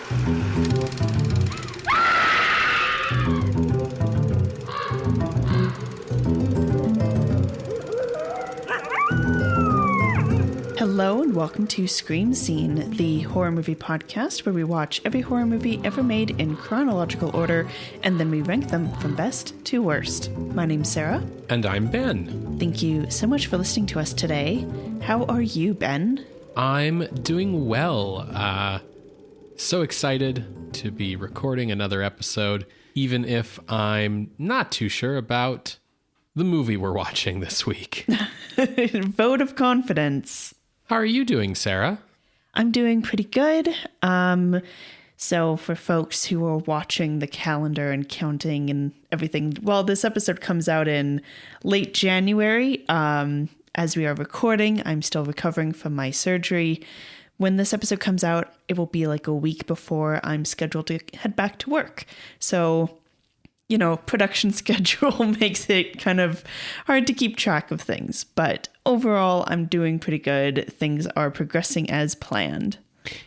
Hello and welcome to Scream Scene, the horror movie podcast where we watch every horror movie ever made in chronological order and then we rank them from best to worst. My name's Sarah. And I'm Ben. Thank you so much for listening to us today. How are you, Ben? I'm doing well. So excited to be recording another episode, even if I'm not too sure about the movie we're watching this week. Vote of confidence. How are you doing, Sarah? I'm doing pretty good. So for folks who are watching the calendar and counting and everything, well, this episode comes out in late January. As we are recording, I'm still recovering from my surgery. When this episode comes out, it will be like a week before I'm scheduled to head back to work. So, you know, production schedule makes it kind of hard to keep track of things. But overall, I'm doing pretty good. Things are progressing as planned.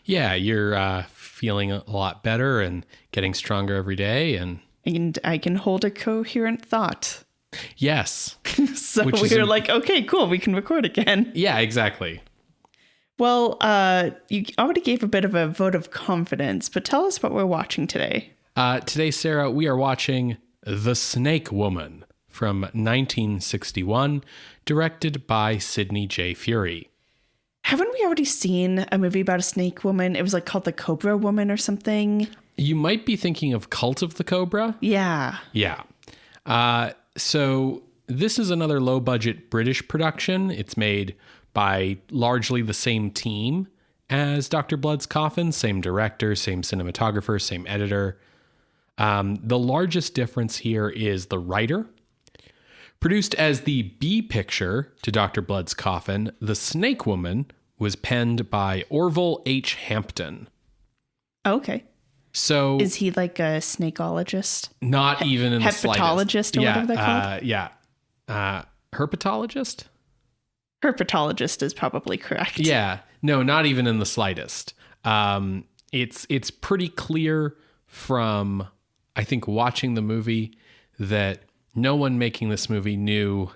Yeah, you're feeling a lot better and getting stronger every day. And I can hold a coherent thought. Yes. So we were like, okay, cool, we can record again. Yeah, exactly. Well, you already gave a bit of a vote of confidence, but tell us what we're watching today. Today, Sarah, we are watching The Snake Woman from 1961, directed by Sidney Furie. Haven't we already seen a movie about a snake woman? It was like called The Cobra Woman or something. You might be thinking of Cult of the Cobra. Yeah. Yeah. So this is another low-budget British production. It's made by largely the same team as Dr. Blood's Coffin, same director, same cinematographer, same editor. The largest difference here is the writer. Produced as the B picture to Dr. Blood's Coffin, The Snake Woman was penned by Orville H. Hampton. Okay. So is he like a snakeologist? Not even in the slightest. Hepatologist or whatever they're called? Yeah. Herpetologist? Herpetologist is probably correct. Yeah. No, not even in the slightest. It's pretty clear from, I think, watching the movie that no one making this movie knew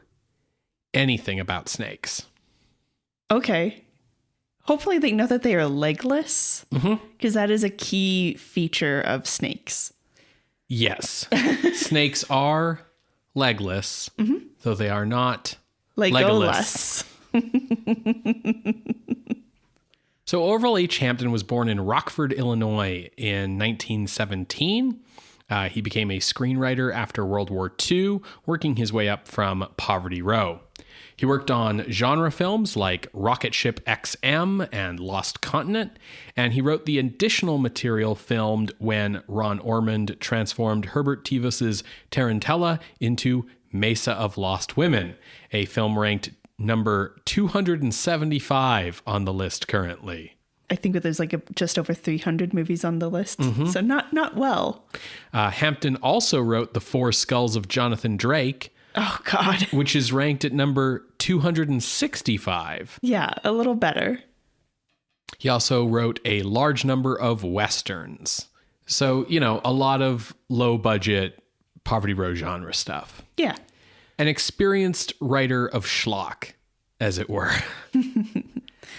anything about snakes. Okay. Hopefully they know that they are legless, because that is a key feature of snakes. Yes. Snakes are legless, though they are not legless. So Orville H. Hampton was born in Rockford, Illinois in 1917. He became a screenwriter after World War II, working his way up from Poverty Row. He worked on genre films like Rocket Ship XM and Lost Continent, and he wrote the additional material filmed when Ron Ormond transformed Herbert Tivos's Tarantella into Mesa of Lost Women, a film ranked number 275 on the list currently. I think that there's like just over 300 movies on the list, so not well. Hampton also wrote The Four Skulls of Jonathan Drake. Oh, God. Which is ranked at number 265. Yeah, a little better. He also wrote a large number of Westerns. So, you know, a lot of low-budget Poverty Row genre stuff. Yeah. An experienced writer of schlock, as it were.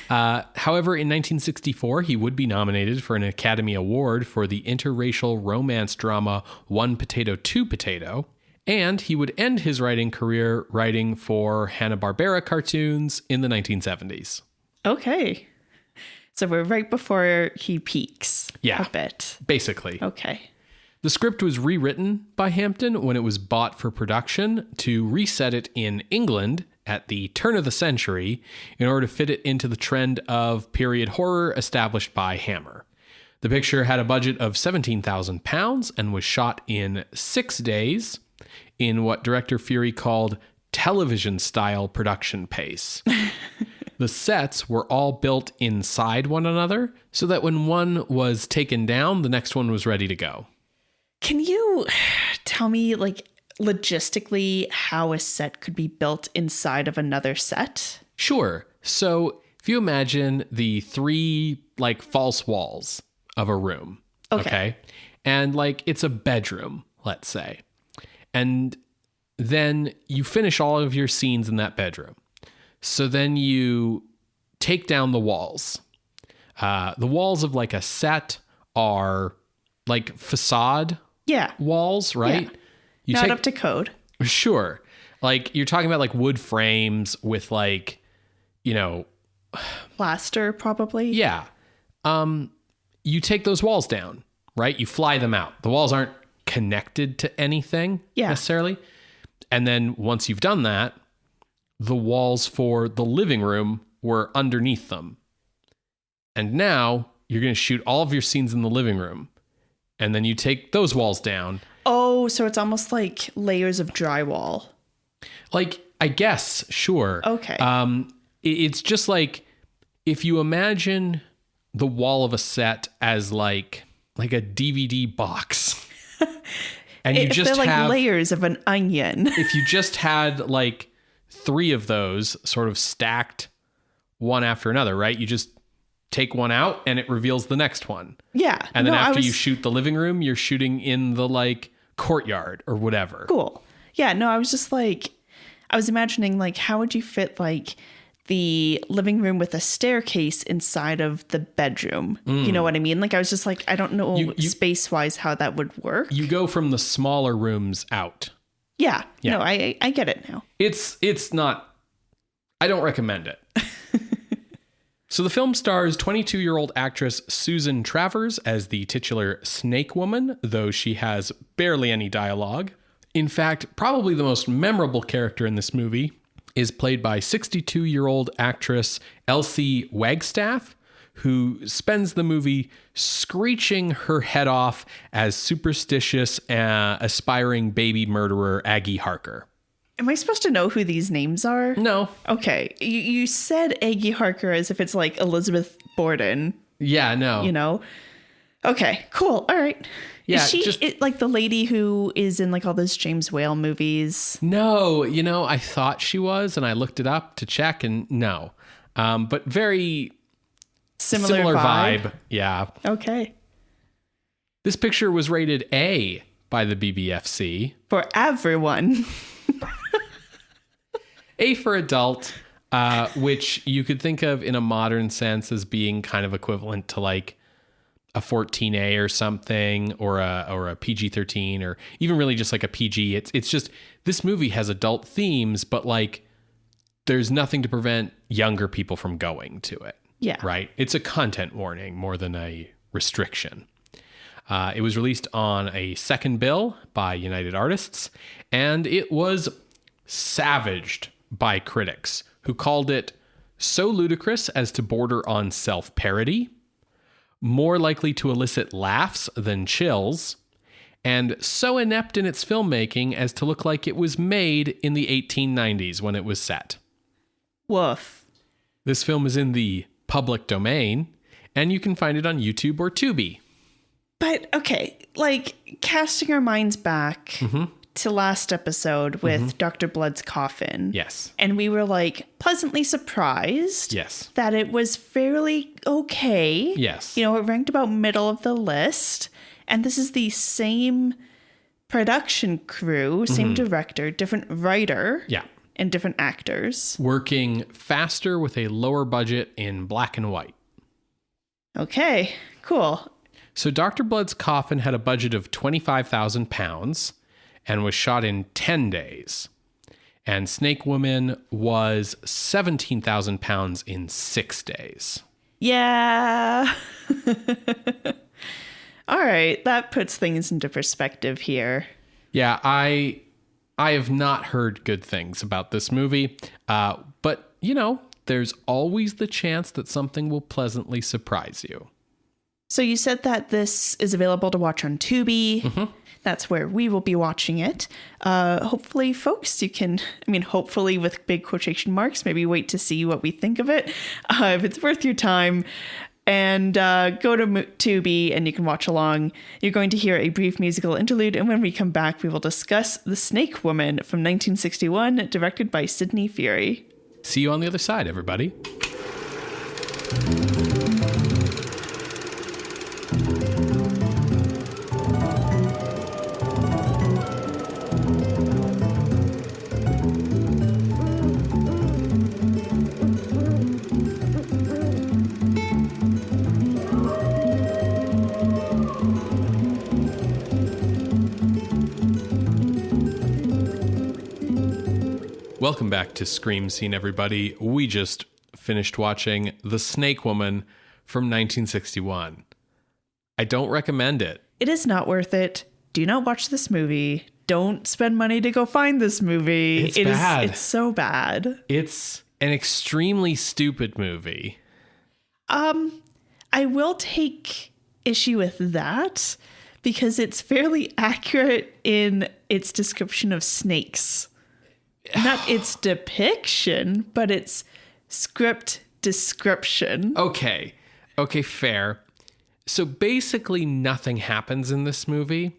However, in 1964, he would be nominated for an Academy Award for the interracial romance drama One Potato, Two Potato. And he would end his writing career writing for Hanna-Barbera cartoons in the 1970s. Okay. So we're right before he peaks. Yeah. A bit. Basically. Okay. The script was rewritten by Hampton when it was bought for production to reset it in England at the turn of the century in order to fit it into the trend of period horror established by Hammer. The picture had a budget of £17,000 and was shot in 6 days in what director Furie called television-style production pace. The sets were all built inside one another so that when one was taken down, the next one was ready to go. Can you tell me, like, logistically how a set could be built inside of another set? Sure. So if you imagine the three, like, false walls of a room, Okay. And like it's a bedroom, let's say. And then you finish all of your scenes in that bedroom. So then you take down the walls. The walls of like a set are like facade walls, right? Yeah. Not up to code. Sure. Like you're talking about like wood frames with like, plaster probably. Yeah. You take those walls down, right? You fly them out. The walls aren't connected to anything necessarily. And then once you've done that, the walls for the living room were underneath them. And now you're going to shoot all of your scenes in the living room. And then you take those walls down. Oh, so it's almost like layers of drywall. Like, I guess, sure. Okay. It's just like if you imagine the wall of a set as like a DVD box. And you just they're have like layers of an onion. If you just had like 3 of those sort of stacked one after another, right? You just take one out and it reveals the next one. Yeah. And then after you shoot the living room, you're shooting in the like courtyard or whatever. Cool. Yeah, no, I was just like, I was imagining like, how would you fit like the living room with a staircase inside of the bedroom? You know what I mean? Like, I was just like, I don't know space-wise how that would work. You go from the smaller rooms out. Yeah. No, I get it now. It's not, I don't recommend it. So the film stars 22-year-old actress Susan Travers as the titular Snake Woman, though she has barely any dialogue. In fact, probably the most memorable character in this movie is played by 62-year-old actress Elsie Wagstaff, who spends the movie screeching her head off as superstitious, aspiring baby murderer Aggie Harker. Am I supposed to know who these names are? No. Okay. You said Aggie Harker as if it's like Elizabeth Borden. Yeah, no. Okay, cool. All right. Yeah, is she like the lady who is in like all those James Whale movies? No, I thought she was, and I looked it up to check, and no. But very similar vibe. Yeah. Okay. This picture was rated A by the BBFC. For everyone. A for adult, which you could think of in a modern sense as being kind of equivalent to like a 14A or something, or a PG-13, or even really just like a PG. It's just, this movie has adult themes, but like there's nothing to prevent younger people from going to it. Yeah. Right? It's a content warning more than a restriction. It was released on a second bill by United Artists, and it was savaged by critics who called it so ludicrous as to border on self-parody, more likely to elicit laughs than chills, and so inept in its filmmaking as to look like it was made in the 1890s when it was set. Woof. This film is in the public domain, and you can find it on YouTube or Tubi. But, okay, like, casting our minds back to last episode with Dr. Blood's Coffin. Yes. And we were, like, pleasantly surprised. Yes. That it was fairly okay. Yes. It ranked about middle of the list. And this is the same production crew, same director, different writer. Yeah. And different actors. Working faster with a lower budget in black and white. Okay, cool. So Dr. Blood's Coffin had a budget of £25,000 and was shot in 10 days. And Snake Woman was £17,000 in 6 days. Yeah. All right, that puts things into perspective here. Yeah, I have not heard good things about this movie, but, there's always the chance that something will pleasantly surprise you. So you said that this is available to watch on Tubi. That's where we will be watching it. Hopefully, folks, you can, hopefully with big quotation marks, maybe wait to see what we think of it. If it's worth your time. And go to Tubi and you can watch along. You're going to hear a brief musical interlude. And when we come back, we will discuss The Snake Woman from 1961, directed by Sidney Furie. See you on the other side, everybody. Welcome back to Scream Scene, everybody. We just finished watching The Snake Woman from 1961. I don't recommend it. It is not worth it. Do not watch this movie. Don't spend money to go find this movie. It's bad. It's so bad. It's an extremely stupid movie. I will take issue with that because it's fairly accurate in its description of snakes. Not its depiction, but its script description. Okay, fair. So basically nothing happens in this movie.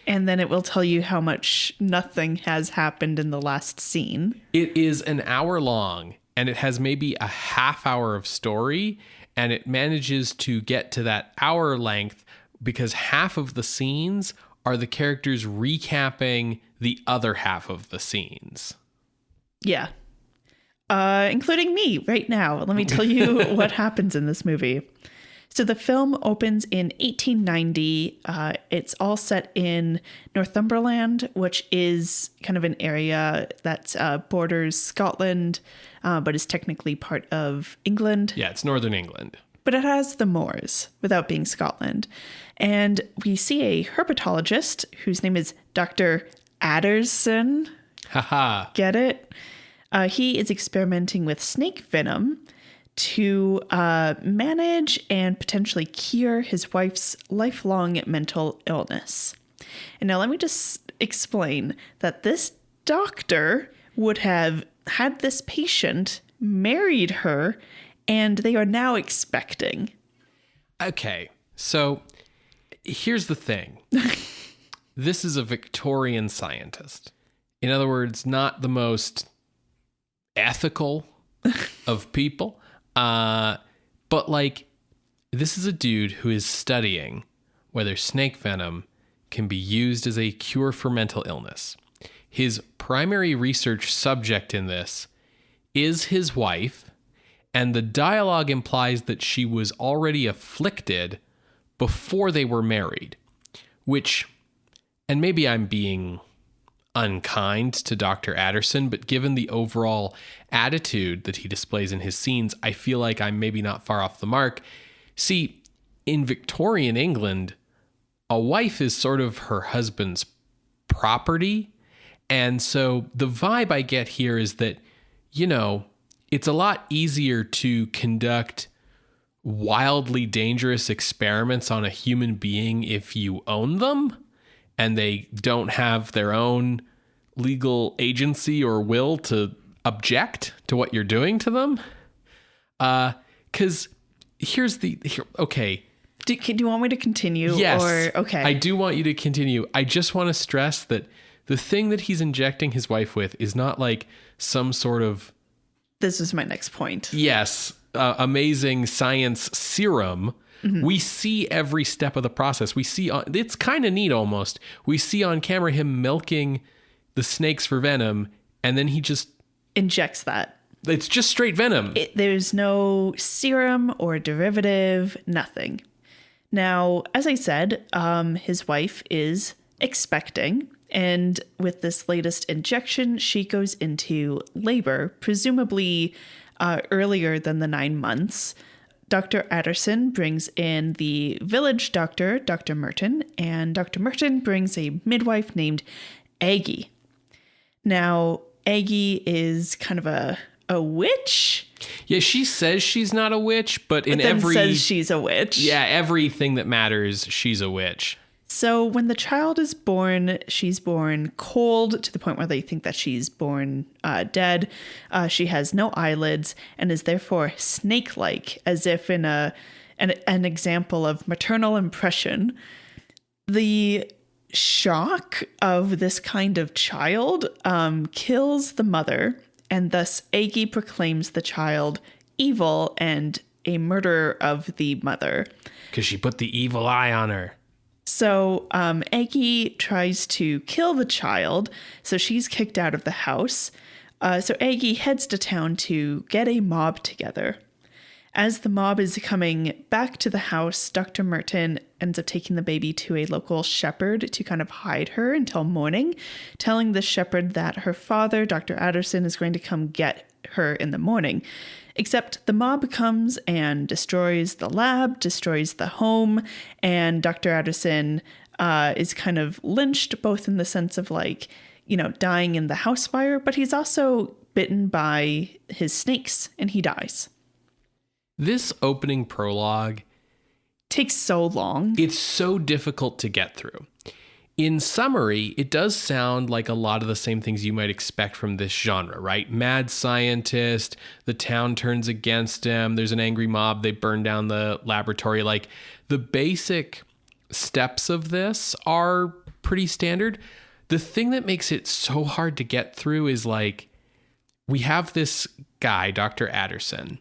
And then it will tell you how much nothing has happened in the last scene. It is an hour long, and it has maybe a half hour of story, and it manages to get to that hour length because half of the scenes are the characters recapping the other half of the scenes. Yeah. Including me right now. Let me tell you what happens in this movie. So the film opens in 1890. It's all set in Northumberland, which is kind of an area that borders Scotland, but is technically part of England. Yeah, it's Northern England. But it has the moors without being Scotland. And we see a herpetologist whose name is Dr. Adderson. Haha. Get it? He is experimenting with snake venom to manage and potentially cure his wife's lifelong mental illness. And now let me just explain that this doctor would have had this patient, married her, and they are now expecting. Okay, so here's the thing. This is a Victorian scientist. In other words, not the most ethical of people. But like, this is a dude who is studying whether snake venom can be used as a cure for mental illness. His primary research subject in this is his wife, and the dialogue implies that she was already afflicted before they were married, which, and maybe I'm being unkind to Dr. Adderson, but given the overall attitude that he displays in his scenes, I feel like I'm maybe not far off the mark. See, in Victorian England, a wife is sort of her husband's property. And so the vibe I get here is that, you know, it's a lot easier to conduct wildly dangerous experiments on a human being if you own them and they don't have their own legal agency or will to object to what you're doing to them. Because okay. Do you want me to continue? Yes. Or, okay. I do want you to continue. I just want to stress that the thing that he's injecting his wife with is not like some sort of... This is my next point. Yes. Amazing science serum. Mm-hmm. We see every step of the process. We see, it's kind of neat almost. We see on camera him milking the snakes for venom, and then he just injects that. It's just straight venom. There's no serum or derivative, nothing. Now, as I said, his wife is expecting, and with this latest injection, she goes into labor, presumably earlier than the 9 months. Dr. Adderson brings in the village doctor, Dr. Merton, and Dr. Merton brings a midwife named Aggie. Now, Aggie is kind of a witch. Yeah, she says she's not a witch, but in then says she's a witch. Yeah, everything that matters, she's a witch. So when the child is born, she's born cold to the point where they think that she's born dead. She has no eyelids and is therefore snake-like, as if in an example of maternal impression. The shock of this kind of child kills the mother, and thus Aggie proclaims the child evil and a murderer of the mother. Because she put the evil eye on her. So Aggie tries to kill the child, so she's kicked out of the house. So Aggie heads to town to get a mob together. As the mob is coming back to the house, Dr. Merton ends up taking the baby to a local shepherd to kind of hide her until morning, telling the shepherd that her father, Dr. Adderson, is going to come get her in the morning. Except the mob comes and destroys the lab, destroys the home, and Dr. Adderson is kind of lynched, both in the sense of like, you know, dying in the house fire, but he's also bitten by his snakes and he dies. This opening prologue takes so long. It's so difficult to get through. In summary, it does sound like a lot of the same things you might expect from this genre, right? Mad scientist, the town turns against him, there's an angry mob, they burn down the laboratory. Like, the basic steps of this are pretty standard. The thing that makes it so hard to get through is, like, we have this guy, Dr. Adderson,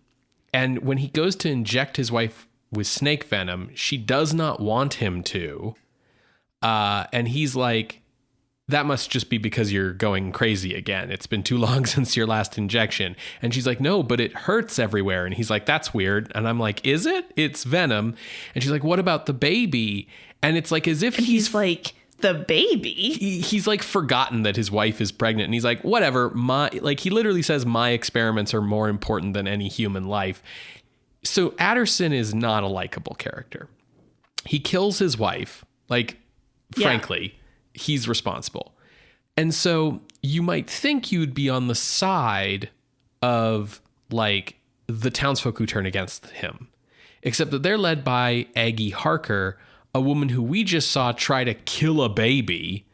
and when he goes to inject his wife with snake venom, she does not want him to. And he's like, that must just be because you're going crazy again. It's been too long since your last injection. And she's like, no, but it hurts everywhere. And he's like, that's weird. And I'm like, is it? It's venom. And she's like, what about the baby? And it's like, as if he's like, the baby? He's like forgotten that his wife is pregnant. And he's like, whatever. He literally says, my experiments are more important than any human life. So Adderson is not a likable character. He kills his wife. Like, frankly, he's responsible. And so you might think you'd be on the side of, like, the townsfolk who turn against him. Except that they're led by Aggie Harker, a woman who we just saw try to kill a baby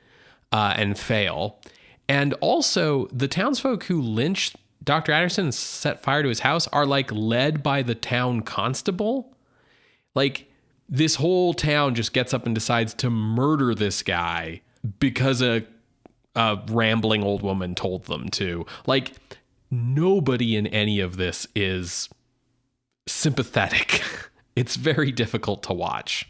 and fail. And also, the townsfolk who lynched Dr. Adderson and set fire to his house are, like, led by the town constable. Like, this whole town just gets up and decides to murder this guy because a rambling old woman told them to. Like, nobody in any of this is sympathetic. It's very difficult to watch.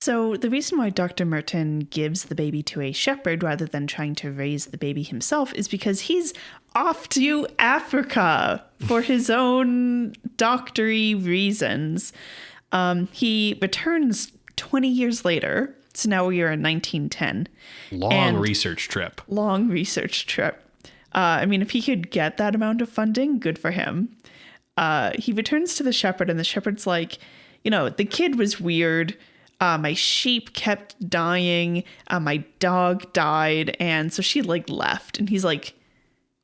So the reason why Dr. Merton gives the baby to a shepherd rather than trying to raise the baby himself is because he's off to Africa for his own doctory reasons. He returns 20 years later. So now we are in 1910. Long research trip. I mean, if he could get that amount of funding, good for him. He returns to the shepherd, and the shepherd's like, you know, the kid was weird. My sheep kept dying. My dog died. And so she, like, left. And he's like,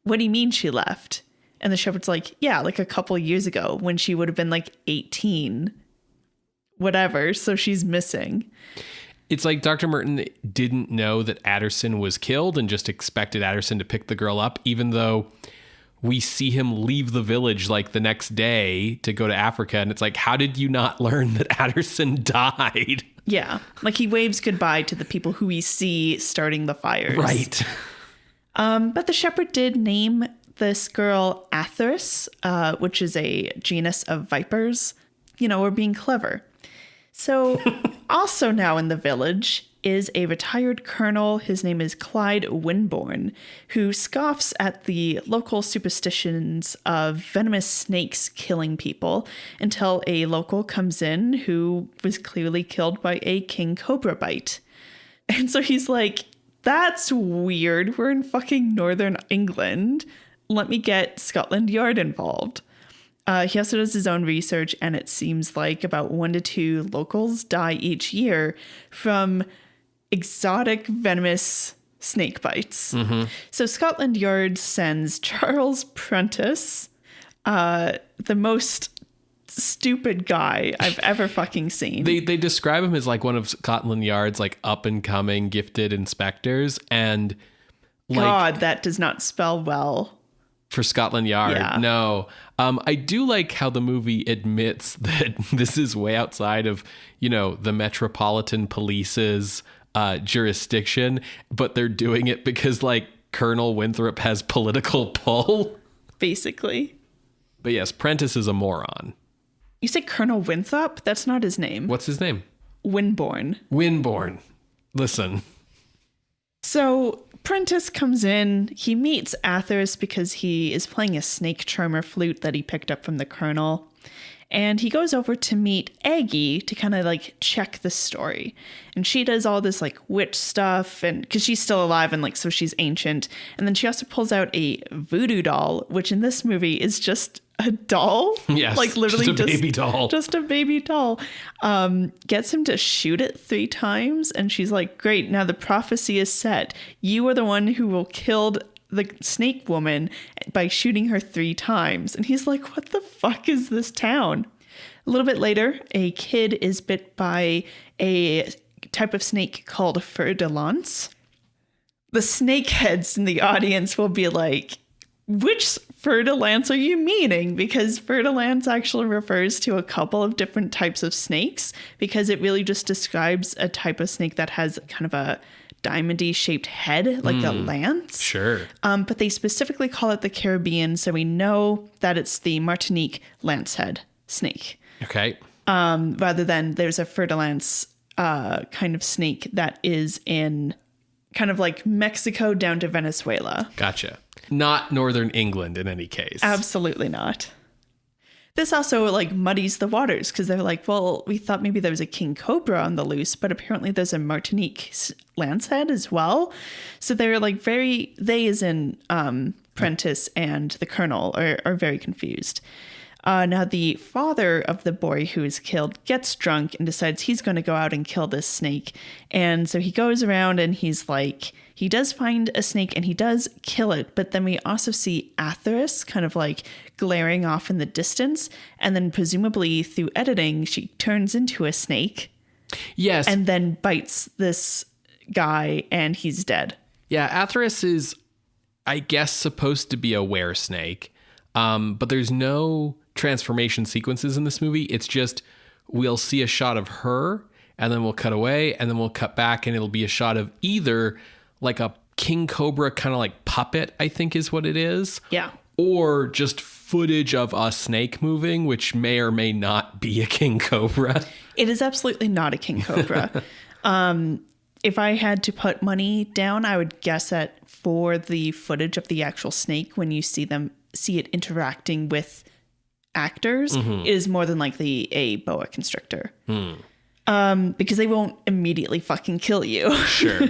what do you mean she left? And the shepherd's like, yeah, like a couple years ago when she would have been like 18. Whatever. So she's missing. It's like Dr. Merton didn't know that Adderson was killed and just expected Adderson to pick the girl up, even though we see him leave the village like the next day to go to Africa. And it's like, how did you not learn that Adderson died? Yeah. Like, he waves goodbye to the people who we see starting the fires. Right. But the shepherd did name this girl Atheris, which is a genus of vipers. You know, we're being clever. So also now in the village is a retired colonel. His name is Clyde Winborn, who scoffs at the local superstitions of venomous snakes killing people until a local comes in who was clearly killed by a king cobra bite. And so he's like, that's weird. We're in fucking Northern England. Let me get Scotland Yard involved. He also does his own research, and it seems like about 1 to 2 locals die each year from exotic venomous snake bites. Mm-hmm. So Scotland Yard sends Charles Prentice, the most stupid guy I've ever fucking seen. They describe him as like one of Scotland Yard's like up and coming gifted inspectors, and like, God, that does not spell well. For Scotland Yard. Yeah. No. I do like how the movie admits that this is way outside of, you know, the Metropolitan Police's jurisdiction, but they're doing it because, like, Colonel Winthrop has political pull. Basically. But yes, Prentice is a moron. You say Colonel Winthrop? That's not his name. What's his name? Winborn. Listen. So Prentice comes in. He meets Atheris because he is playing a snake charmer flute that he picked up from the colonel. And he goes over to meet Aggie to kind of like check the story. And she does all this like witch stuff, and because she's still alive and like so she's ancient. And then she also pulls out a voodoo doll, which in this movie is just a doll. Yes, like literally just a baby doll. Just a baby doll. Gets him to shoot it 3 times. And she's like, great, now the prophecy is set. You are the one who will kill the snake woman by shooting her 3 times. And he's like, what the fuck is this town? A little bit later, a kid is bit by a type of snake called fer-de-lance. The snakeheads in the audience will be like, which fer-de-lance are you meaning? Because fer-de-lance actually refers to a couple of different types of snakes, because it really just describes a type of snake that has kind of a diamondy shaped head, like a lance. Sure. But they specifically call it the Caribbean, so we know that it's the Martinique lancehead snake. Okay. Rather than there's a fer-de-lance kind of snake that is in kind of like Mexico down to Venezuela. Gotcha. Not northern England in any case. Absolutely not. This also like muddies the waters because they're like, well, we thought maybe there was a king cobra on the loose, but apparently there's a Martinique lancehead as well. So they're like they as in Prentice and the Colonel are very confused. Now the father of the boy who is killed gets drunk and decides he's going to go out and kill this snake. And so he goes around and he's like, he does find a snake and he does kill it. But then we also see Atheris kind of like glaring off in the distance. And then presumably through editing, she turns into a snake. Yes. And then bites this guy and he's dead. Yeah, Atheris is, I guess, supposed to be a were snake. But there's no transformation sequences in this movie. It's just we'll see a shot of her and then we'll cut away and then we'll cut back and it'll be a shot of either like a king cobra kind of like puppet, I think is what it is. Yeah. Or just footage of a snake moving, which may or may not be a king cobra. It is absolutely not a king cobra. If I had to put money down, I would guess that for the footage of the actual snake, when you see it interacting with actors, is more than likely a boa constrictor. Because they won't immediately fucking kill you. Sure.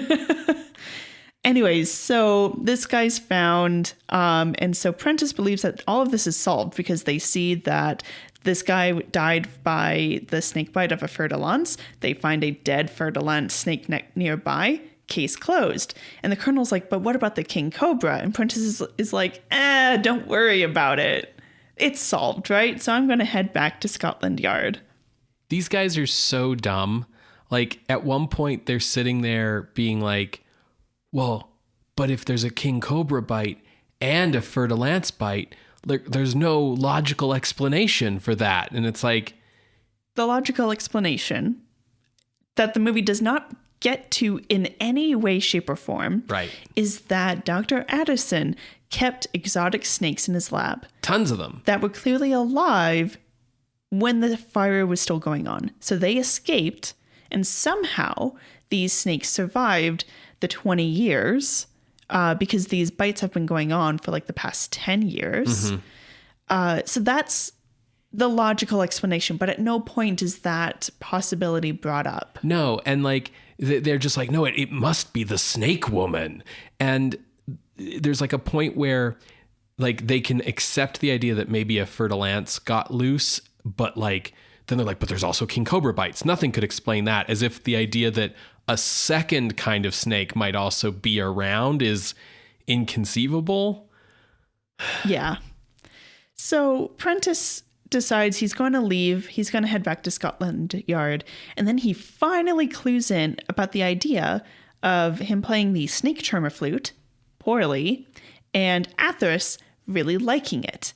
Anyways, so this guy's found, and so Prentice believes that all of this is solved because they see that this guy died by the snake bite of a fer-de-lance. They find a dead fer-de-lance snake nearby. Case closed. And the Colonel's like, but what about the king cobra? And Prentice is like, don't worry about it. It's solved, right? So I'm going to head back to Scotland Yard. These guys are so dumb. Like, at one point, they're sitting there being like, well, but if there's a king cobra bite and a fer-de-lance bite, there's no logical explanation for that. And it's like, the logical explanation that the movie does not get to in any way, shape, or form, right, is that Dr. Addison kept exotic snakes in his lab. Tons of them. That were clearly alive when the fire was still going on. So they escaped, and somehow these snakes survived the 20 years because these bites have been going on for like the past 10 years. So that's the logical explanation, but at no point is that possibility brought up. No, and like they're just like, no, it must be the snake woman. And there's like a point where like they can accept the idea that maybe a fer-de-lance got loose, but like then they're like, but there's also king cobra bites. Nothing could explain that, as if the idea that a second kind of snake might also be around is inconceivable. Yeah. So Prentice decides he's going to leave. He's going to head back to Scotland Yard. And then he finally clues in about the idea of him playing the snake charmer flute poorly and Atheris really liking it.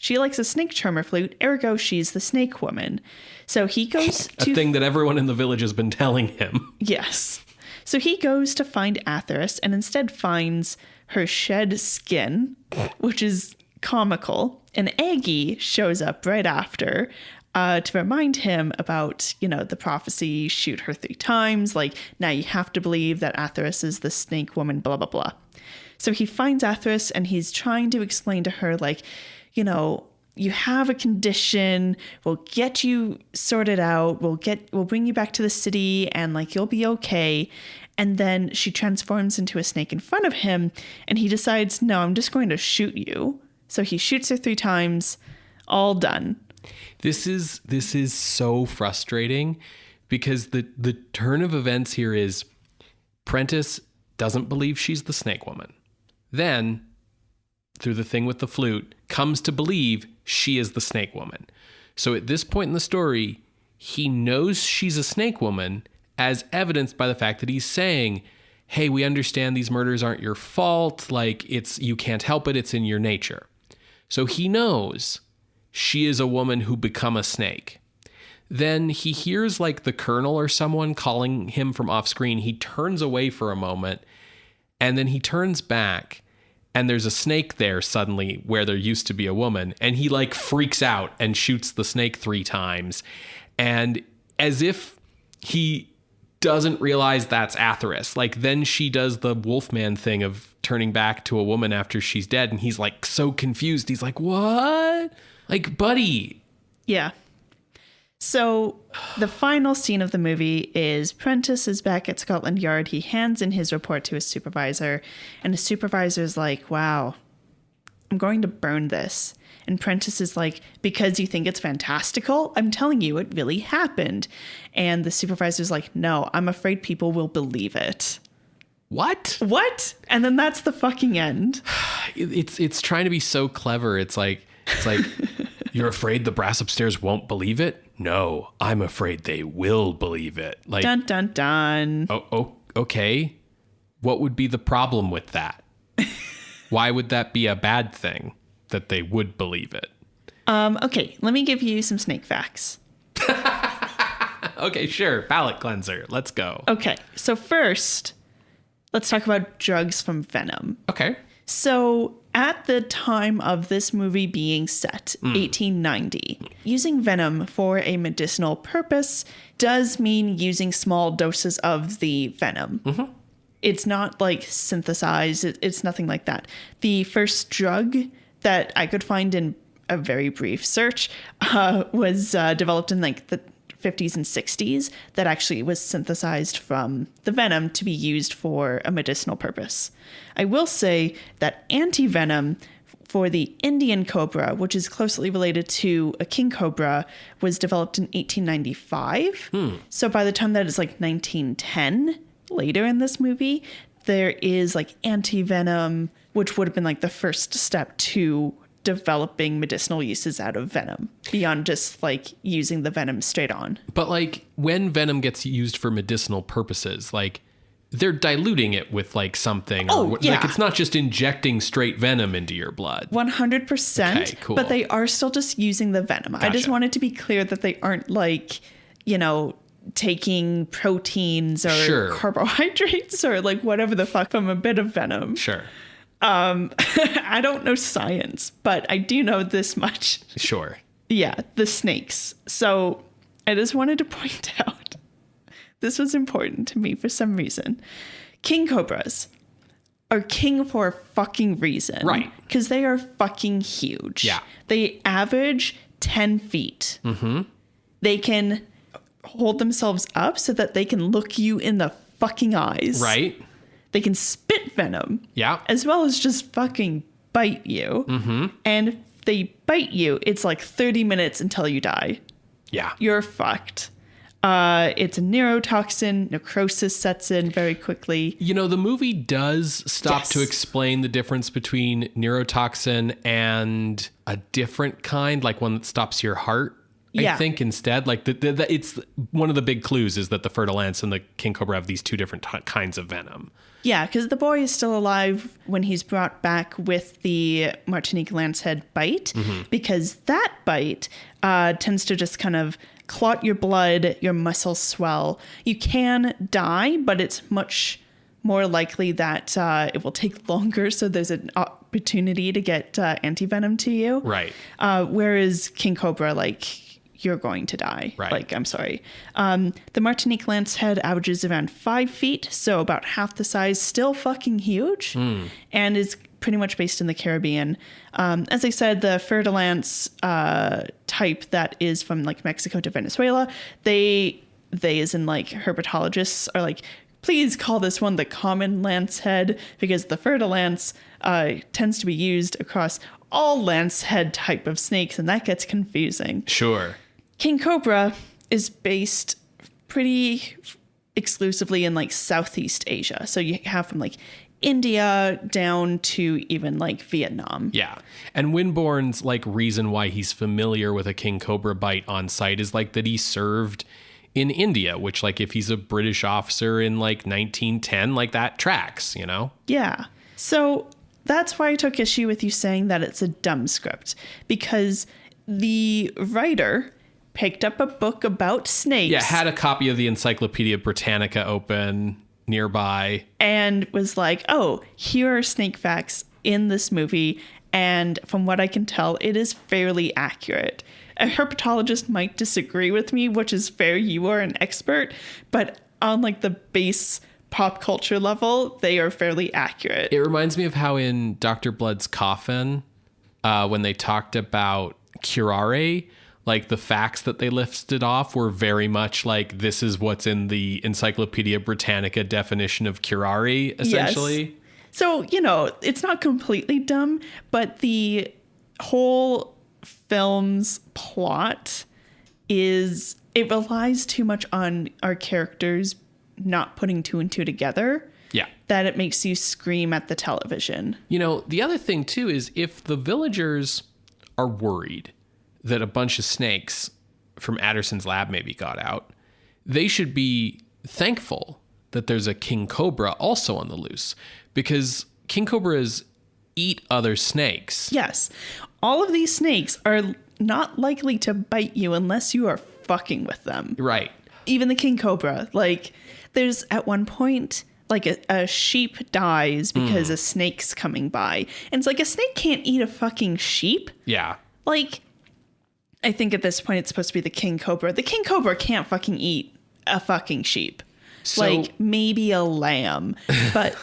She likes a snake charmer flute, ergo she's the snake woman. So he goes to... a thing that everyone in the village has been telling him. Yes. So he goes to find Atheris and instead finds her shed skin, which is comical. And Aggie shows up right after to remind him about, the prophecy, shoot her 3 times. Like, now you have to believe that Atheris is the snake woman, blah, blah, blah. So he finds Atheris and he's trying to explain to her, like, you have a condition. We'll get you sorted out. We'll bring you back to the city and like, you'll be okay. And then she transforms into a snake in front of him and he decides, no, I'm just going to shoot you. So he shoots her 3 times, all done. This is so frustrating because the turn of events here is Prentiss doesn't believe she's the snake woman. Then, through the thing with the flute, comes to believe she is the snake woman. So at this point in the story, he knows she's a snake woman, as evidenced by the fact that he's saying, hey, we understand these murders aren't your fault. Like, you can't help it. It's in your nature. So he knows she is a woman who become a snake. Then he hears like the colonel or someone calling him from off screen. He turns away for a moment and then he turns back and there's a snake there suddenly where there used to be a woman. And he like freaks out and shoots the snake 3 times. And as if he doesn't realize that's Atheris. Like then she does the Wolfman thing of turning back to a woman after she's dead. And he's like so confused. He's like, what? Like, buddy. Yeah. So the final scene of the movie is Prentiss is back at Scotland Yard. He hands in his report to his supervisor. And his supervisor's like, wow, I'm going to burn this. And Prentiss is like, because you think it's fantastical? I'm telling you, it really happened. And the supervisor's like, no, I'm afraid people will believe it. What? And then that's the fucking end. It's trying to be so clever. It's like you're afraid the brass upstairs won't believe it? No, I'm afraid they will believe it. Like, dun, dun, dun. Oh, okay. What would be the problem with that? Why would that be a bad thing that they would believe it? Okay, let me give you some snake facts. Okay, sure. Palate cleanser. Let's go. Okay, so first, let's talk about drugs from venom. Okay. So at the time of this movie being set, 1890, using venom for a medicinal purpose does mean using small doses of the venom. Mm-hmm. It's not like synthesized. It's nothing like that. The first drug that I could find in a very brief search was developed in like the 50s and 60s that actually was synthesized from the venom to be used for a medicinal purpose. I will say that anti-venom for the Indian cobra, which is closely related to a king cobra, was developed in 1895. So by the time that is like 1910, later in this movie, there is like anti-venom, which would have been like the first step to developing medicinal uses out of venom beyond just like using the venom straight on. But like when venom gets used for medicinal purposes, like they're diluting it with like something. Yeah. Like it's not just injecting straight venom into your blood. 100%. Okay, cool. But they are still just using the venom. Gotcha. I just wanted to be clear that they aren't like, taking proteins or carbohydrates or like whatever the fuck from a bit of venom. Sure. I don't know science, but I do know this much. Sure. Yeah, the snakes. So I just wanted to point out, this was important to me for some reason. King cobras are king for a fucking reason. Right. Because they are fucking huge. Yeah. They average 10 feet. Mm-hmm. They can hold themselves up so that they can look you in the fucking eyes. Right. They can spit venom. Yeah. As well as just fucking bite you. Mm-hmm. And if they bite you, it's like 30 minutes until you die. Yeah. You're fucked. It's a neurotoxin. Necrosis sets in very quickly. The movie does stop to explain the difference between neurotoxin and a different kind, like one that stops your heart. I think instead, like it's one of the big clues is that the fertile ants and the king cobra have these 2 different kinds of venom. Yeah, because the boy is still alive when he's brought back with the Martinique lancehead bite, because that bite tends to just kind of clot your blood, your muscles swell. You can die, but it's much more likely that it will take longer, so there's an opportunity to get anti-venom to you. Right. Whereas king cobra, like, you're going to die. Right. Like, I'm sorry. The Martinique lancehead averages around 5 feet, so about half the size, still fucking huge, and is pretty much based in the Caribbean. As I said, the fer-de-lance type that is from like Mexico to Venezuela, they as in like herpetologists are like, please call this one the common lancehead, because the fer-de-lance tends to be used across all lancehead type of snakes, and that gets confusing. Sure. King Cobra is based pretty exclusively in like Southeast Asia. So you have from like India down to even like Vietnam. Yeah. And Winborn's like reason why he's familiar with a king cobra bite on site is like that he served in India, which like if he's a British officer in like 1910, like that tracks, you know? Yeah. So that's why I took issue with you saying that it's a dumb script, because the writer picked up a book about snakes. Yeah, had a copy of the Encyclopedia Britannica open nearby. And was like, oh, here are snake facts in this movie. And from what I can tell, it is fairly accurate. A herpetologist might disagree with me, which is fair. You are an expert. But on like the base pop culture level, they are fairly accurate. It reminds me of how in Dr. Blood's Coffin, when they talked about curare, like the facts that they listed off were very much like, this is what's in the Encyclopedia Britannica definition of curare, essentially. Yes. So, you know, it's not completely dumb, but the whole film's plot it relies too much on our characters not putting two and two together. Yeah. That it makes you scream at the television. You know, the other thing too is if the villagers are worried that a bunch of snakes from Adderson's lab maybe got out, they should be thankful that there's a king cobra also on the loose, because king cobras eat other snakes. Yes. All of these snakes are not likely to bite you unless you are fucking with them. Right. Even the king cobra. Like, there's at one point, like a sheep dies because a snake's coming by. And it's like, a snake can't eat a fucking sheep. Yeah. Like, I think at this point it's supposed to be the king cobra. The king cobra can't fucking eat a fucking sheep. So, like, maybe a lamb. But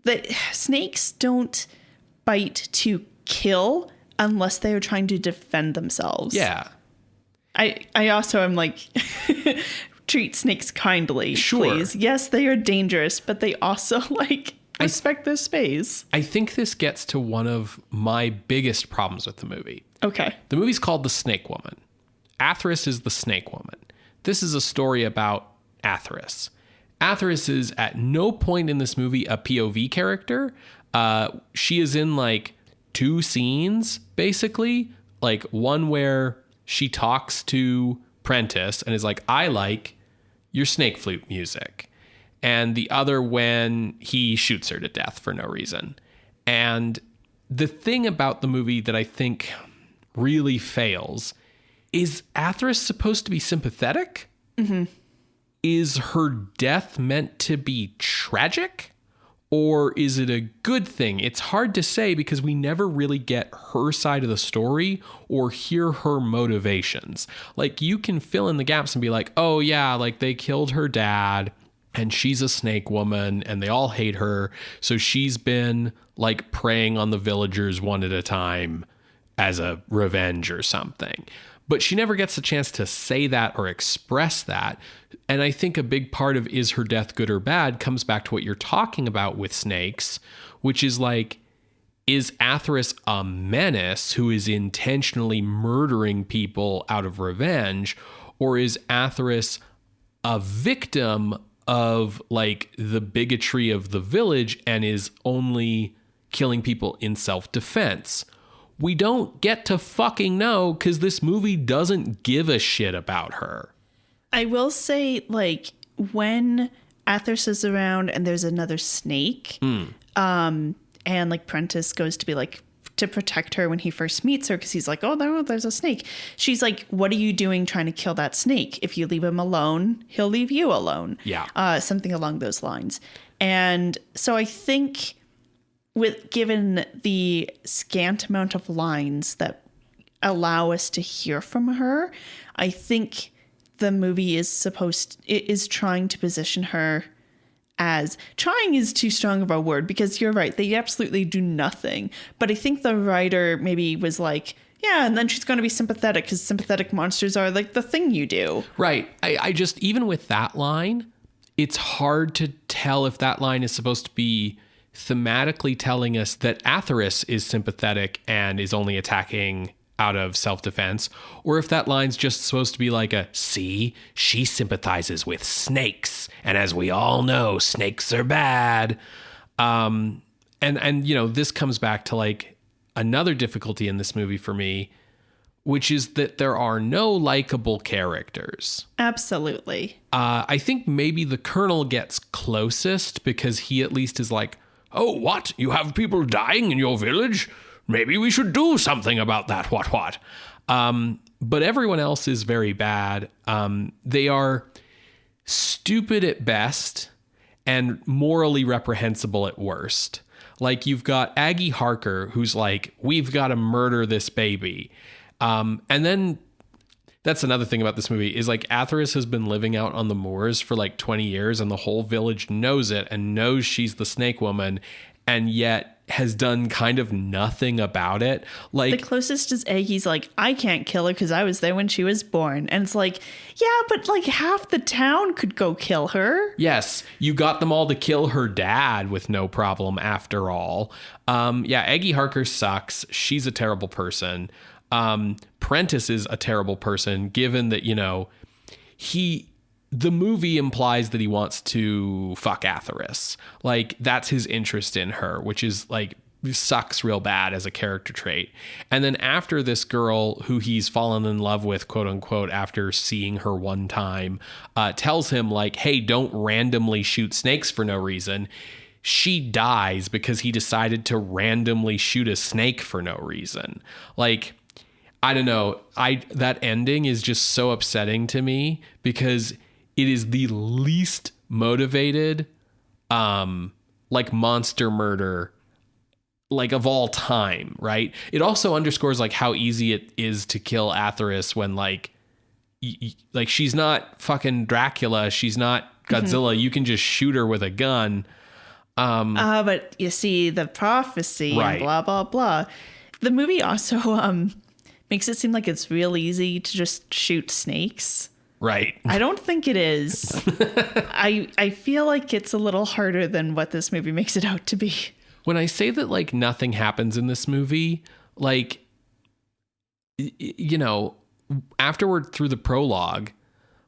the snakes don't bite to kill unless they are trying to defend themselves. yeah. I also am like, treat snakes kindly, Sure. please. Yes, they are dangerous, but they also like respect their space. I think this gets to one of my biggest problems with the movie. Okay. The movie's called The Snake Woman. Atheris is the snake woman. This is a story about Atheris. Atheris is at no point in this movie a POV character. She is in like 2 scenes, basically. Like one where she talks to Prentice and is like, I like your snake flute music. And the other when he shoots her to death for no reason. And the thing about the movie that I think really fails is Atheris supposed to be sympathetic? Mm-hmm. Is her death meant to be tragic? Or is it a good thing? It's hard to say because we never really get her side of the story or hear her motivations. Like, you can fill in the gaps and be like, oh yeah, like they killed her dad and she's a snake woman and they all hate her. So she's been like preying on the villagers one at a time as a revenge or something. But she never gets a chance to say that or express that. And I think a big part of is her death good or bad comes back to what you're talking about with snakes, which is like, is Atheris a menace who is intentionally murdering people out of revenge? Or is Atheris a victim of like the bigotry of the village and is only killing people in self-defense? We don't get to fucking know because this movie doesn't give a shit about her. I will say, like, when Atheris is around and there's another snake, and like Prentice goes to be like to protect her when he first meets her because he's like, oh, there's a snake. She's like, what are you doing trying to kill that snake? If you leave him alone, he'll leave you alone. Yeah. Something along those lines. And so I think given the scant amount of lines that allow us to hear from her, I think the movie is trying to position her as trying is too strong of a word, because you're right, they absolutely do nothing. But I think the writer maybe was like, yeah, and then she's going to be sympathetic because sympathetic monsters are like the thing you do. Right. I just, even with that line, it's hard to tell if that line is supposed to be thematically telling us that Atheris is sympathetic and is only attacking out of self-defense, or if that line's just supposed to be like see, she sympathizes with snakes. And as we all know, snakes are bad. And this comes back to like another difficulty in this movie for me, which is that there are no likable characters. Absolutely. I think maybe the Colonel gets closest because he at least is like, oh, what? You have people dying in your village? Maybe we should do something about that. What? But everyone else is very bad. They are stupid at best and morally reprehensible at worst. Like, you've got Aggie Harker, who's like, we've got to murder this baby. And then that's another thing about this movie is like Atheris has been living out on the moors for like 20 years and the whole village knows it and knows she's the snake woman, and yet has done kind of nothing about it. Like, the closest is Aggie's like, I can't kill her because I was there when she was born. And it's like, yeah, but like half the town could go kill her. Yes, you got them all to kill her dad with no problem after all. Aggie Harker sucks. She's a terrible person. Prentice is a terrible person, given that, the movie implies that he wants to fuck Atheris. Like, that's his interest in her, which is like sucks real bad as a character trait. And then after this girl who he's fallen in love with, quote unquote, after seeing her one time, tells him like, hey, don't randomly shoot snakes for no reason. She dies because he decided to randomly shoot a snake for no reason. Like, I don't know. That ending is just so upsetting to me because it is the least motivated, like monster murder, like of all time, right? It also underscores like how easy it is to kill Atheris when like she's not fucking Dracula, she's not Godzilla. You can just shoot her with a gun. But you see the prophecy right. And blah blah blah. The movie also makes it seem like it's real easy to just shoot snakes. Right. I don't think it is. I feel like it's a little harder than what this movie makes it out to be. When I say that like nothing happens in this movie, like, afterward through the prologue,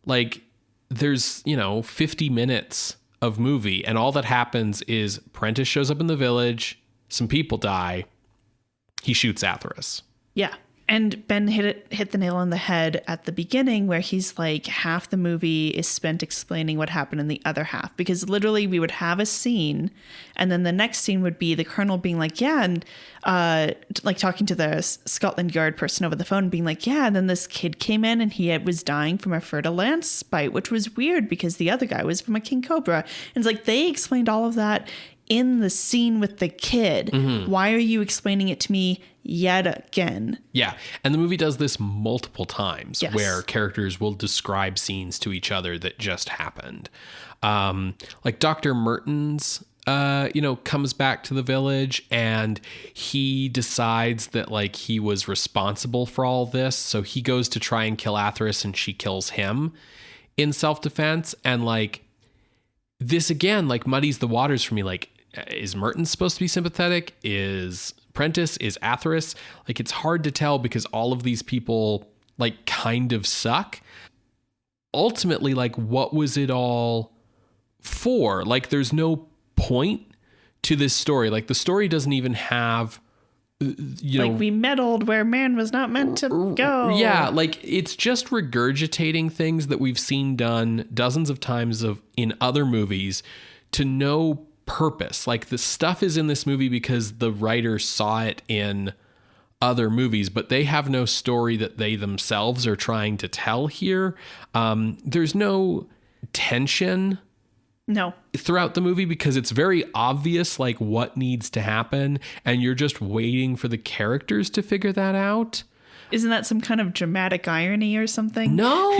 like there's, 50 minutes of movie and all that happens is Prentice shows up in the village, some people die, he shoots Atheris. Yeah. And Ben hit the nail on the head at the beginning where he's like, half the movie is spent explaining what happened in the other half. Because literally we would have a scene and then the next scene would be the Colonel being like, yeah, and like talking to the Scotland Yard person over the phone being like, yeah, and then this kid came in and he was dying from a fertile lance bite, which was weird because the other guy was from a king cobra. And it's like they explained all of that in the scene with the kid. Mm-hmm. Why are you explaining it to me yet again? Yeah. And the movie does this multiple times. Yes. Where characters will describe scenes to each other that just happened. Like Dr. Mertens, comes back to the village and he decides that like he was responsible for all this. So he goes to try and kill Atheris and she kills him in self-defense. And like this again, like muddies the waters for me. Like, is Mertens supposed to be sympathetic? Is Prentice? Is Atheris? Like, it's hard to tell because all of these people like kind of suck. Ultimately, like, what was it all for? Like, there's no point to this story. Like, the story doesn't even have, like we meddled where man was not meant to go. Yeah, like it's just regurgitating things that we've seen done dozens of times in other movies to no purpose. Like the stuff is in this movie because the writer saw it in other movies, but they have no story that they themselves are trying to tell here. There's no tension throughout the movie because it's very obvious like what needs to happen and you're just waiting for the characters to figure that out. Isn't that some kind of dramatic irony or something? No.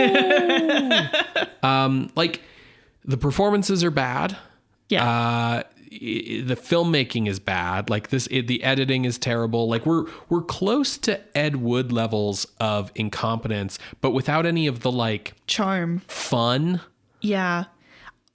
Like the performances are bad. Yeah. The filmmaking is bad. Like the editing is terrible. Like we're close to Ed Wood levels of incompetence, but without any of the like charm, fun. Yeah.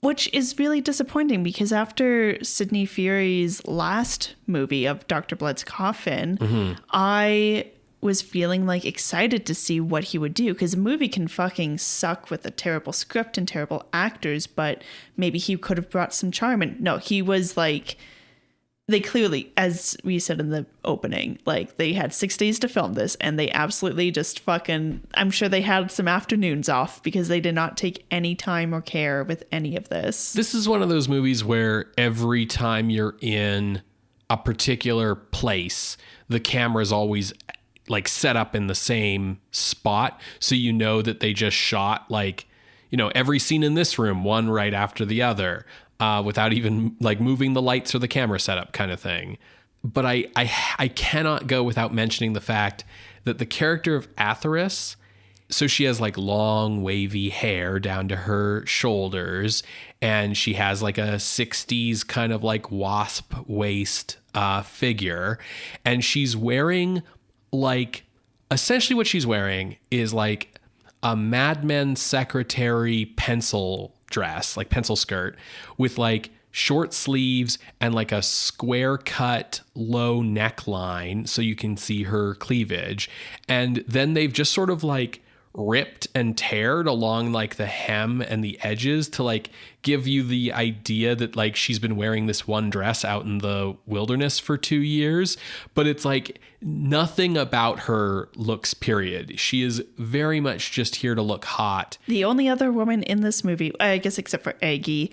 Which is really disappointing because after Sidney Furie's last movie of Dr. Blood's Coffin, I was feeling like excited to see what he would do, because a movie can fucking suck with a terrible script and terrible actors, but maybe he could have brought some charm. And no, he was like, they clearly, as we said in the opening, like they had 6 days to film this and they absolutely just fucking, I'm sure they had some afternoons off because they did not take any time or care with any of this. This is one of those movies where every time you're in a particular place, the camera's always like set up in the same spot. So you know that they just shot like, every scene in this room, one right after the other, without even like moving the lights or the camera setup kind of thing. But I cannot go without mentioning the fact that the character of Atheris, so she has like long wavy hair down to her shoulders, and she has like a 60s kind of like wasp waist figure, and she's wearing like, essentially what she's wearing is like a Mad Men secretary pencil dress, like pencil skirt, with like short sleeves and like a square cut low neckline so you can see her cleavage. And then they've just sort of like ripped and teared along like the hem and the edges to like give you the idea that like she's been wearing this one dress out in the wilderness for 2 years, but it's like nothing about her looks period. She is very much just here to look hot. The only other woman in this movie, I guess except for Aggie,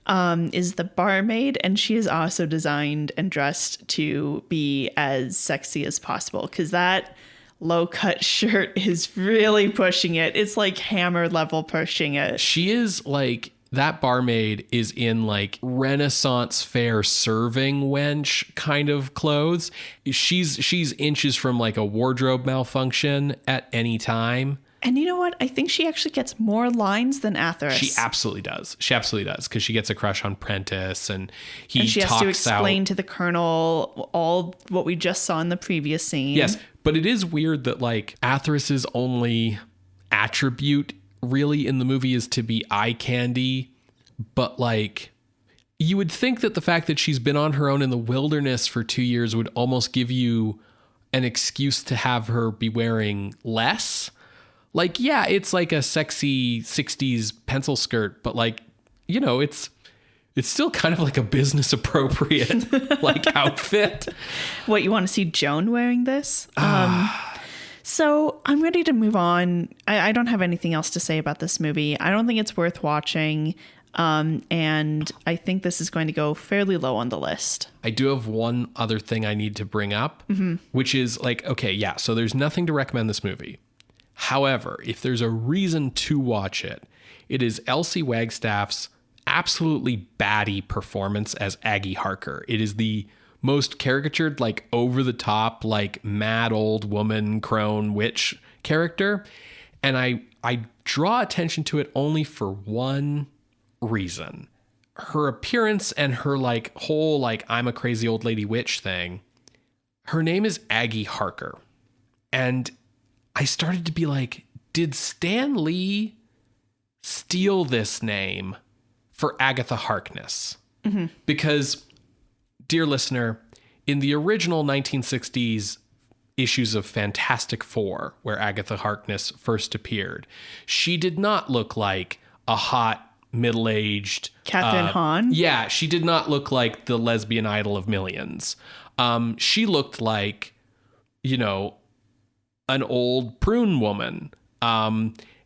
is the barmaid, and she is also designed and dressed to be as sexy as possible, because that low-cut shirt is really pushing it. It's like Hammer level pushing it. She is like, that barmaid is in like Renaissance fair serving wench kind of clothes. She's inches from like a wardrobe malfunction at any time. And you know what? I think she actually gets more lines than Atheris. She absolutely does. Because she gets a crush on Prentice, and she has to explain to the Colonel all what we just saw in the previous scene. Yes, but it is weird that like Atheris's only attribute really in the movie is to be eye candy, but like you would think that the fact that she's been on her own in the wilderness for 2 years would almost give you an excuse to have her be wearing less. Like, yeah, it's like a sexy 60s pencil skirt, but like, it's still kind of like a business appropriate like outfit. What, you want to see Joan wearing this? So I'm ready to move on. I don't have anything else to say about this movie. I don't think it's worth watching. And I think this is going to go fairly low on the list. I do have one other thing I need to bring up, which is like, okay, yeah, so there's nothing to recommend this movie. However, if there's a reason to watch it, it is Elsie Wagstaff's absolutely batty performance as Aggie Harker. It is the most caricatured, like over the top, like mad old woman, crone, witch character. And I draw attention to it only for one reason. Her appearance and her like whole, like, I'm a crazy old lady witch thing. Her name is Aggie Harker. And I started to be like, did Stan Lee steal this name for Agatha Harkness? Because, dear listener, in the original 1960s issues of Fantastic Four, where Agatha Harkness first appeared, she did not look like a hot, middle-aged Catherine Hahn. Yeah, she did not look like the lesbian idol of millions. She looked like, an old prune woman.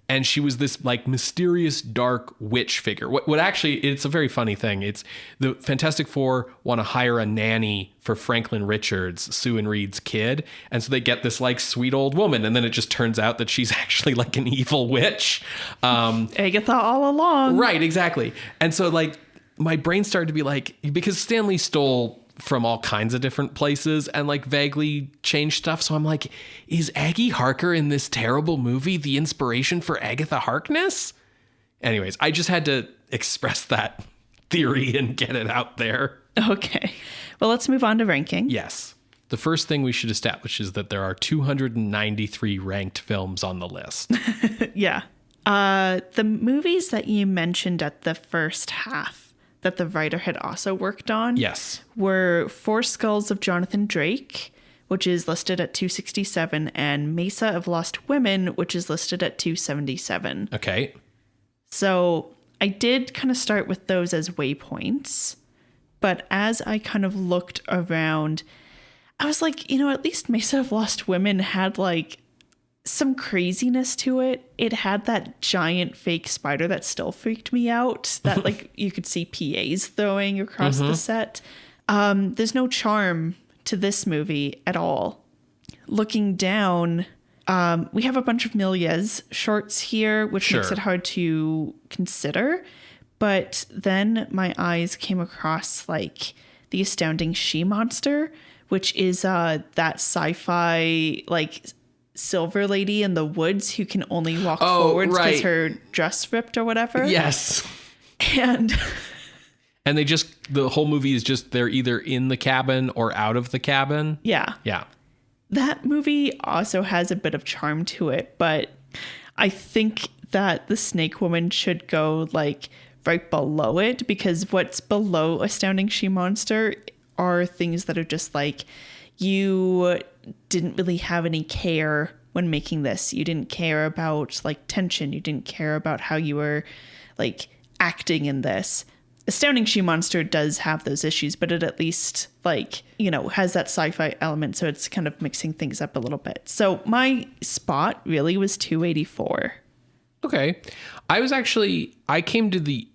And she was this like mysterious dark witch figure. What actually, it's a very funny thing. It's the Fantastic Four want to hire a nanny for Franklin Richards, Sue and Reed's kid. And so they get this like sweet old woman. And then it just turns out that she's actually like an evil witch. Agatha all along. Right, exactly. And so like my brain started to be like, because Stan Lee stole from all kinds of different places and like vaguely changed stuff. So I'm like, is Aggie Harker in this terrible movie the inspiration for Agatha Harkness? Anyways, I just had to express that theory and get it out there. Okay. Well, let's move on to ranking. Yes. The first thing we should establish is that there are 293 ranked films on the list. Yeah. The movies that you mentioned at the first half that the writer had also worked on Yes. were Four Skulls of Jonathan Drake, which is listed at 267, and Mesa of Lost Women, which is listed at 277. Okay. So I did kind of start with those as waypoints, but as I kind of looked around, I was like, at least Mesa of Lost Women had like some craziness to it. It had that giant fake spider that still freaked me out that like you could see PAs throwing across the set. There's no charm to this movie at all. Looking down, we have a bunch of Méliès shorts here, which makes it hard to consider. But then my eyes came across like The Astounding She-Monster, which is that sci-fi like silver lady in the woods who can only walk forwards because her dress ripped or whatever. Yes. And they just, the whole movie is just they're either in the cabin or out of the cabin. Yeah. Yeah. That movie also has a bit of charm to it, but I think that The Snake Woman should go like right below it, because what's below Astounding She-Monster are things that are just like, you didn't really have any care when making this. You didn't care about like tension. You didn't care about how you were like acting in this. Astounding She-Monster does have those issues, but it at least like, has that sci-fi element. So it's kind of mixing things up a little bit. So my spot really was 284. Okay. I came to the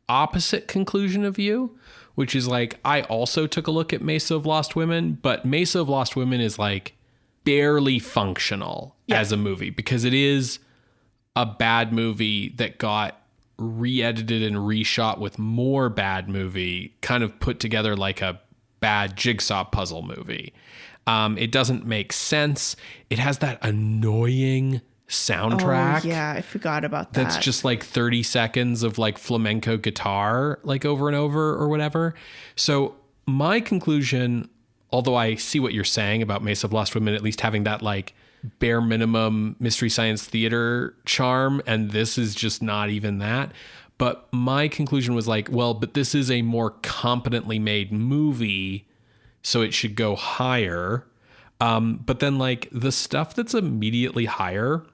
opposite conclusion of you, which is like, I also took a look at Mesa of Lost Women, but Mesa of Lost Women is like barely functional as a movie, because it is a bad movie that got re-edited and reshot with more bad movie, kind of put together like a bad jigsaw puzzle movie. It doesn't make sense. It has that annoying soundtrack. Oh, yeah, I forgot about that. That's just like 30 seconds of like flamenco guitar, like over and over or whatever. So my conclusion, although I see what you're saying about Mesa of Lost Women, at least having that like bare minimum Mystery Science Theater charm, and this is just not even that. But my conclusion was like, well, but this is a more competently made movie, so it should go higher. But then like the stuff that's immediately higher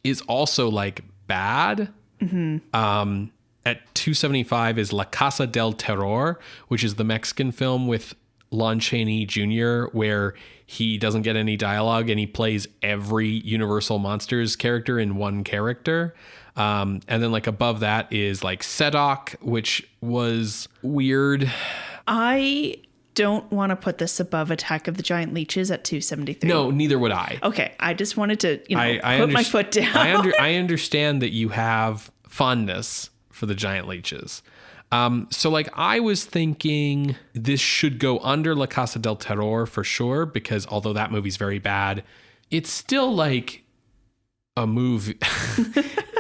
is also like bad. Mm-hmm. At 275 is La Casa del Terror, which is the Mexican film with Lon Chaney Jr., where he doesn't get any dialogue and he plays every Universal Monsters character in one character. And then like above that is like Sedok, which was weird. I don't want to put this above Attack of the Giant Leeches at 273. No, neither would I. Okay, I just wanted to, put my foot down. I understand that you have fondness for the Giant Leeches. So like I was thinking this should go under La Casa del Terror for sure, because although that movie's very bad, it's still like a movie.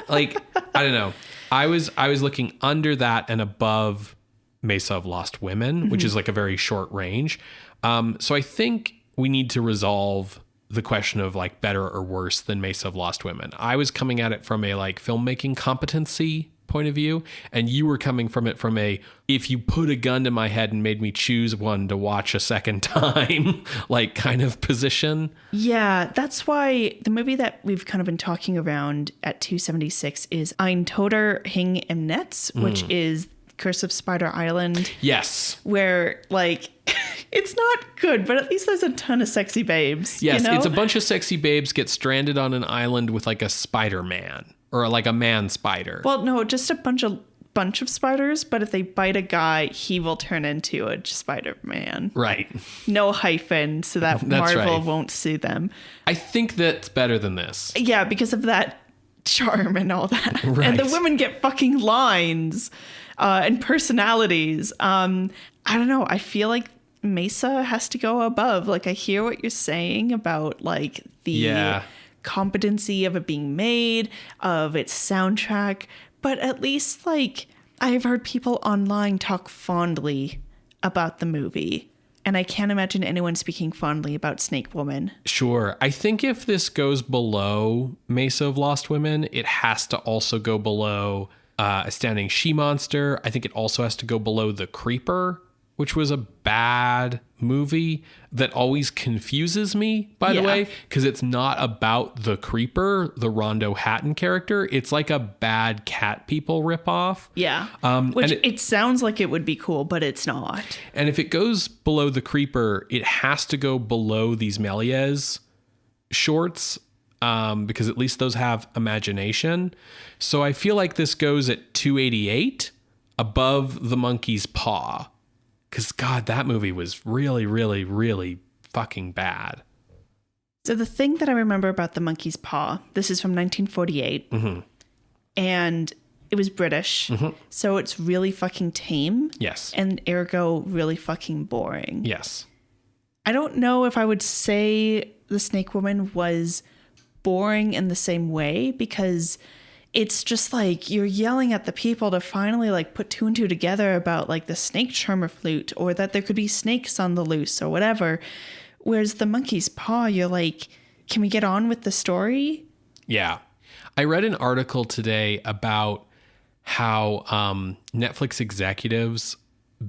Like, I don't know. I was looking under that and above Mesa of Lost Women, which is like a very short range. So I think we need to resolve the question of like better or worse than Mesa of Lost Women. I was coming at it from a like filmmaking competency point of view, and you were coming from it from a, if you put a gun to my head and made me choose one to watch a second time, like kind of position. Yeah, that's why the movie that we've kind of been talking around at 276 is Ein Toter Hing im Netz, which is Curse of Spider Island. Yes. Where like it's not good, but at least there's a ton of sexy babes. Yes, it's a bunch of sexy babes get stranded on an island with like a Spider-Man. Or like a man spider. Well, no, just a bunch of spiders. But if they bite a guy, he will turn into a Spider-Man. Right. No hyphen, so that Marvel won't sue them. I think that's better than this. Yeah, because of that charm and all that. Right. And the women get fucking lines and personalities. I don't know. I feel like Mesa has to go above. Like, I hear what you're saying about like the competency of it being made, of its soundtrack, but at least like I've heard people online talk fondly about the movie, and I can't imagine anyone speaking fondly about Snake Woman. Sure. I think if this goes below Mesa of Lost Women, it has to also go below A Standing She-Monster. I think it also has to go below The Creeper, which was a bad movie that always confuses me, by the way, because it's not about the Creeper, the Rondo Hatton character. It's like a bad Cat People ripoff. Yeah. Which it sounds like it would be cool, but it's not. And if it goes below the Creeper, it has to go below these Méliès shorts, because at least those have imagination. So I feel like this goes at 288 above The Monkey's Paw. Because, God, that movie was really, really, really fucking bad. So the thing that I remember about The Monkey's Paw, this is from 1948, and it was British, so it's really fucking tame. Yes. And ergo, really fucking boring. Yes. I don't know if I would say The Snake Woman was boring in the same way, because it's just like you're yelling at the people to finally like put two and two together about like the snake charmer flute, or that there could be snakes on the loose or whatever. Whereas The Monkey's Paw, you're like, can we get on with the story? Yeah. I read an article today about how Netflix executives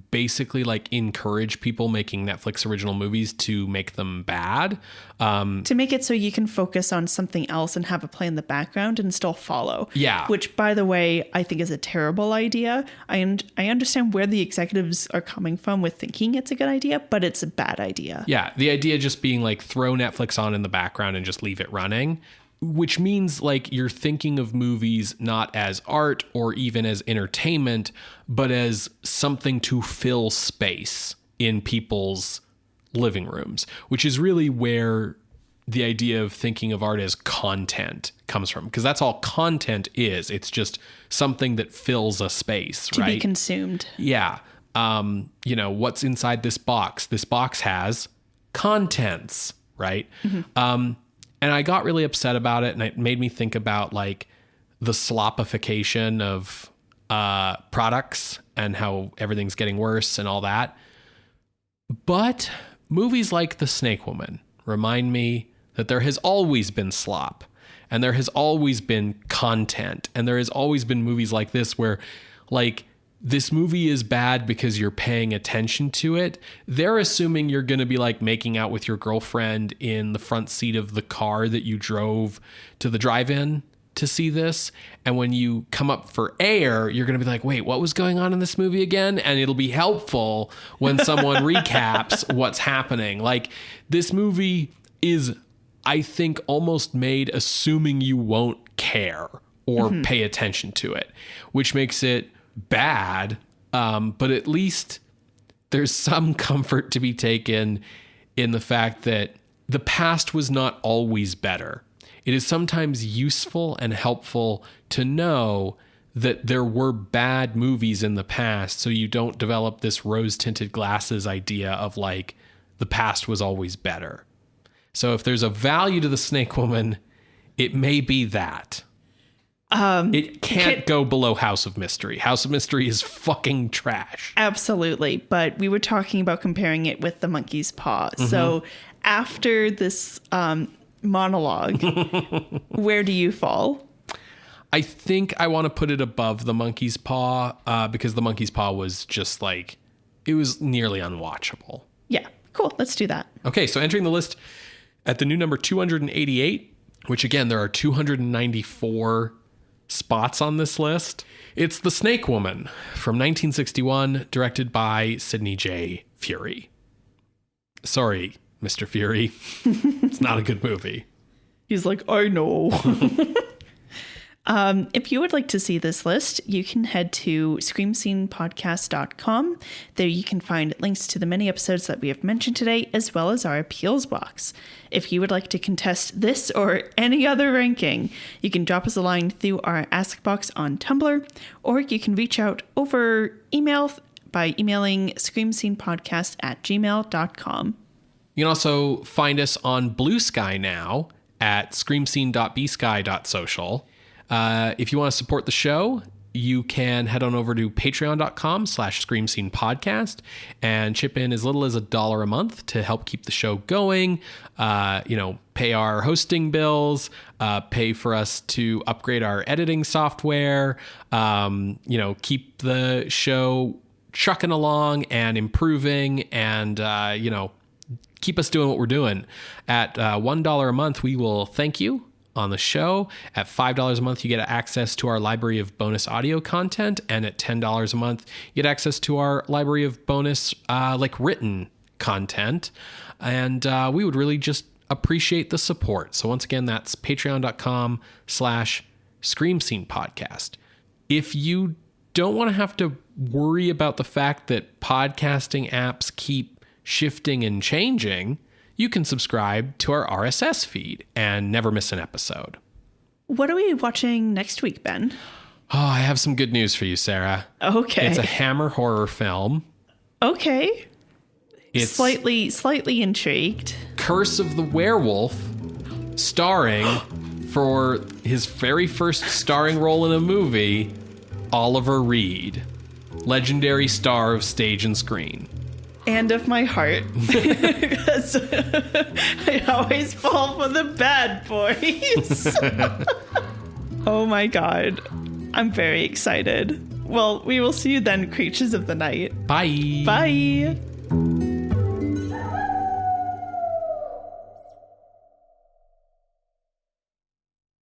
basically like encourage people making Netflix original movies to make them bad. To make it so you can focus on something else and have it play in the background and still follow. Yeah. Which, by the way, I think is a terrible idea. I understand where the executives are coming from with thinking it's a good idea, but it's a bad idea. Yeah. The idea just being like throw Netflix on in the background and just leave it running. Which means like you're thinking of movies not as art or even as entertainment, but as something to fill space in people's living rooms, which is really where the idea of thinking of art as content comes from, because that's all content is. It's just something that fills a space, right? To be consumed. Yeah. You know, what's inside this box? This box has contents, right? And I got really upset about it, and it made me think about like the slopification of products and how everything's getting worse and all that. But movies like The Snake Woman remind me that there has always been slop, and there has always been content, and there has always been movies like this where like this movie is bad because you're paying attention to it. They're assuming you're going to be like making out with your girlfriend in the front seat of the car that you drove to the drive-in to see this. And when you come up for air, you're going to be like, wait, what was going on in this movie again? And it'll be helpful when someone recaps what's happening. Like, this movie is, I think, almost made assuming you won't care or pay attention to it, which makes it bad, but at least there's some comfort to be taken in the fact that the past was not always better. It is sometimes useful and helpful to know that there were bad movies in the past, so you don't develop this rose-tinted glasses idea of like the past was always better. So if there's a value to The Snake Woman, it may be that. It can't go below House of Mystery. House of Mystery is fucking trash. Absolutely. But we were talking about comparing it with The Monkey's Paw. So after this monologue, where do you fall? I think I want to put it above The Monkey's Paw because The Monkey's Paw was just like, it was nearly unwatchable. Yeah, cool. Let's do that. Okay, so entering the list at the new number 288, which again, there are 294 spots on this list. It's The Snake Woman from 1961, directed by Sidney J. Furie. Sorry, Mr. Furie. It's not a good movie. He's like, I know. If you would like to see this list, you can head to screamscenepodcast.com. There you can find links to the many episodes that we have mentioned today, as well as our appeals box. If you would like to contest this or any other ranking, you can drop us a line through our Ask box on Tumblr, or you can reach out over email by emailing screamscenepodcast@gmail.com. You can also find us on Blue Sky now at screamscene.bsky.social. If you want to support the show, you can head on over to patreon.com/screamscenepodcast and chip in as little as $1 a month to help keep the show going, pay our hosting bills, pay for us to upgrade our editing software, keep the show trucking along and improving and, keep us doing what we're doing. At $1 a month, we will thank you on the show. At $5 a month, you get access to our library of bonus audio content. And at $10 a month, you get access to our library of bonus, written content. And we would really just appreciate the support. So once again, that's patreon.com/screamscenepodcast. If you don't want to have to worry about the fact that podcasting apps keep shifting and changing, you can subscribe to our RSS feed and never miss an episode. What are we watching next week, Ben? Oh, I have some good news for you, Sarah. Okay. It's a Hammer horror film. Okay. It's slightly intrigued. Curse of the Werewolf, starring, for his very first starring role in a movie, Oliver Reed, legendary star of stage and screen. And of my heart. Because I always fall for the bad boys. Oh my God. I'm very excited. Well, we will see you then, creatures of the night. Bye. Bye.